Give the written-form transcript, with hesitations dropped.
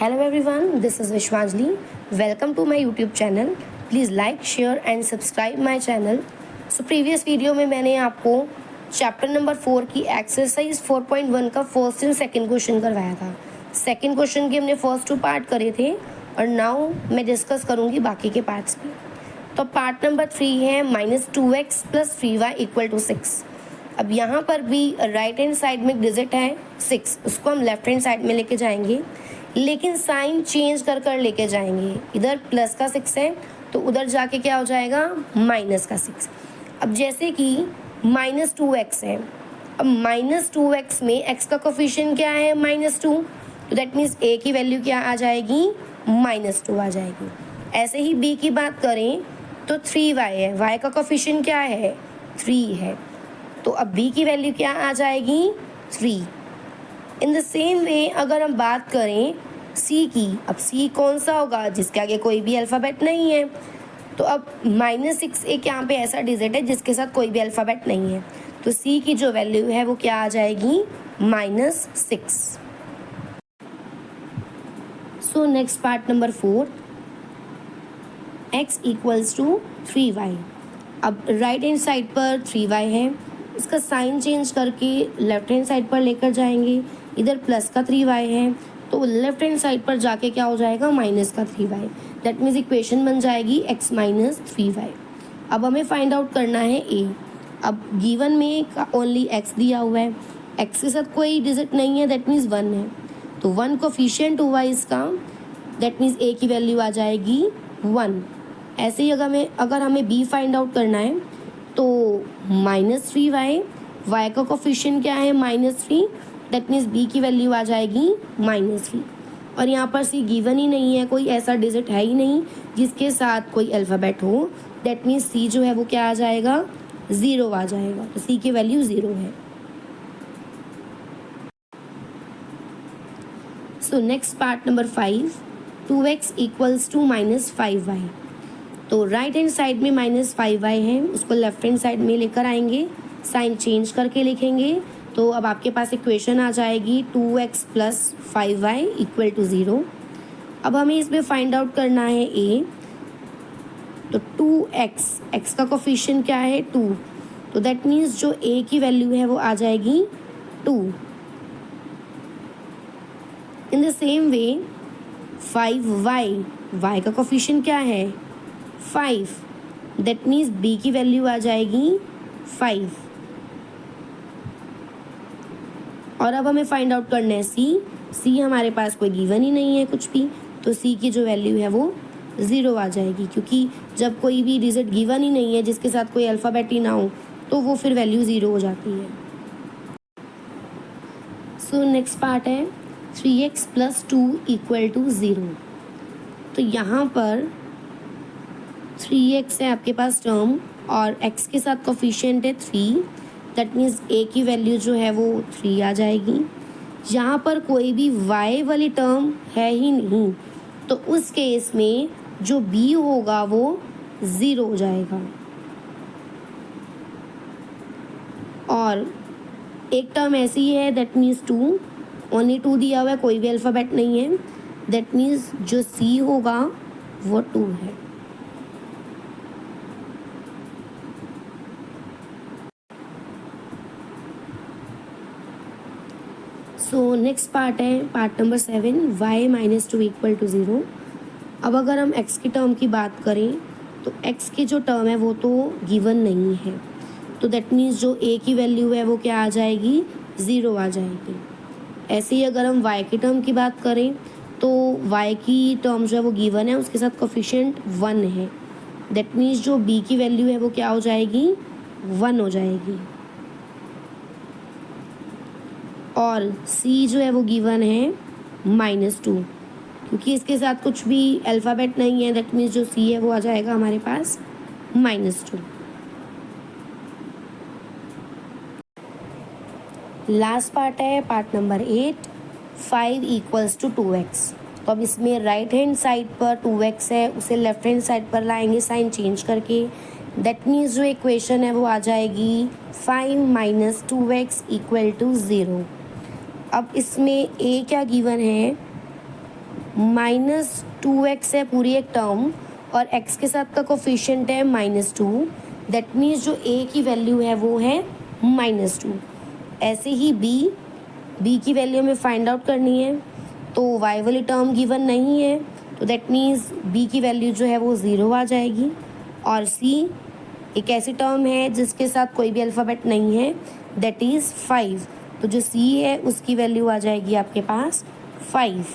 Hello everyone, this is Vishwanjali. Welcome to my YouTube channel. Please like, share and subscribe my channel. So previous video में मैंने आपको chapter number 4 की exercise 4.1 का first and second question करवाया था. Second question के हमने first 2 part करे थे और नाउ मैं डिस्कस करूँगी बाकी के पार्ट्स भी. तो पार्ट नंबर 3 है -2x + 3y = 6. अब यहाँ पर भी राइट हैंड साइड में डिजिट है 6, उसको हम लेफ्ट हैंड साइड में लेके जाएंगे, लेकिन साइन चेंज कर लेके जाएंगे. इधर प्लस का 6 है तो उधर जाके क्या हो जाएगा माइनस का 6. अब जैसे कि -2x है, अब -2x में x का कोफिशिएंट क्या है -2, तो दैट मीन्स a की वैल्यू क्या आ जाएगी -2 आ जाएगी. ऐसे ही b की बात करें तो 3y है, y का कोफिशिएंट क्या है 3 है, तो अब b की वैल्यू क्या आ जाएगी 3. इन द सेम वे अगर हम बात करें c की, अब c कौन सा होगा जिसके आगे कोई भी अल्फ़ाबेट नहीं है, तो अब -6 एक यहाँ पे ऐसा डिजिट है जिसके साथ कोई भी अल्फ़ाबेट नहीं है, तो c की जो वैल्यू है वो क्या आ जाएगी -6. So next part number 4, x = 3y. अब राइट हैंड साइड पर 3y है, इसका साइन चेंज करके लेफ्ट हैंड साइड पर लेकर जाएंगे. इधर प्लस का 3y है तो लेफ्ट हैंड साइड पर जाके क्या हो जाएगा माइनस का 3y. दैट मीन्स इक्वेशन बन जाएगी x - 3y. अब हमें फाइंड आउट करना है a. अब गिवन में ओनली x दिया हुआ है, x के साथ कोई डिजिट नहीं है, दैट मीन्स 1 है, तो 1 कोफिशिएंट हुआ इसका, दैट मीन्स a की वैल्यू आ जाएगी 1. ऐसे ही अगर हमें b फाइंड आउट करना है तो -3y, y का कोफिशिएंट क्या है -3, दैट मीन्स b की वैल्यू आ जाएगी -3. और यहाँ पर c गिवन ही नहीं है, कोई ऐसा डिजिट है ही नहीं जिसके साथ कोई अल्फ़ाबेट हो, दैट मीन्स c जो है वो क्या आ जाएगा 0 आ जाएगा, तो c की वैल्यू 0 है. So next part number 5, 2x = -5y. तो राइट हैंड साइड में -5y है, उसको लेफ्ट हैंड साइड में लेकर आएंगे, साइन चेंज करके लिखेंगे, तो अब आपके पास इक्वेशन आ जाएगी 2x + 5y = 0. अब हमें इसमें फाइंड आउट करना है a. तो 2x, x का कोफिशिएंट क्या है 2, तो दैट मीन्स जो a की वैल्यू है वो आ जाएगी 2. In the same way 5y, y का कोफिशिएंट क्या है 5, दैट मीन्स b की वैल्यू आ जाएगी 5. और अब हमें फाइंड आउट करना है c हमारे पास कोई गिवन ही नहीं है कुछ भी, तो c की जो वैल्यू है वो 0 आ जाएगी, क्योंकि जब कोई भी डिजिट गिवन ही नहीं है जिसके साथ कोई अल्फ़ाबेट ही ना हो तो वो फिर वैल्यू 0 हो जाती है. सो नेक्स्ट पार्ट है 3x + 2 = 0. तो यहाँ पर 3x है आपके पास टर्म और x के साथ कोफिशिएंट है 3, दैट मीन्स a की वैल्यू जो है वो 3 आ जाएगी. यहाँ पर कोई भी y वाली टर्म है ही नहीं, तो उस केस में जो b होगा वो 0 हो जाएगा. और एक टर्म ऐसी है दैट मीन्स 2, ओनली 2 दिया हुआ है, कोई भी अल्फ़ाबेट नहीं है, दैट मीन्स जो c होगा वो 2 है. सो नेक्स्ट पार्ट है पार्ट नंबर 7, y - 2 = 0. अब अगर हम x की टर्म की बात करें तो x की जो टर्म है वो तो गिवन नहीं है, तो दैट मीन्स जो a की वैल्यू है वो क्या आ जाएगी 0 आ जाएगी. ऐसे ही अगर हम y की टर्म की बात करें तो y की टर्म जो है वो गिवन है, उसके साथ कोफिशिएंट 1 है, दैट मीन्स जो b की वैल्यू है वो क्या हो जाएगी 1 हो जाएगी. और c जो है वो गिवन है -2, क्योंकि इसके साथ कुछ भी अल्फ़ाबेट नहीं है, दैट मीन्स जो c है वो आ जाएगा हमारे पास -2. लास्ट पार्ट है पार्ट नंबर 8, 5 = 2x. तो अब इसमें राइट हैंड साइड पर 2x है, उसे लेफ्ट हैंड साइड पर लाएंगे साइन चेंज करके, दैट मीन्स जो इक्वेशन है वो आ जाएगी 5 - 2x = 0. अब इसमें a क्या गिवन है -2x है पूरी एक टर्म और x के साथ का कोफिशिएंट है -2, दैट मीन्स जो a की वैल्यू है वो है -2। ऐसे ही b की वैल्यू हमें फाइंड आउट करनी है, तो y वाली टर्म गिवन नहीं है, तो दैट मीन्स b की वैल्यू जो है वो 0 आ जाएगी। और c एक ऐसी टर्म है जिसके साथ कोई भी अल्फ़ाबेट नहीं है, दैट इज़ 5, तो जो c है उसकी वैल्यू आ जाएगी आपके पास 5।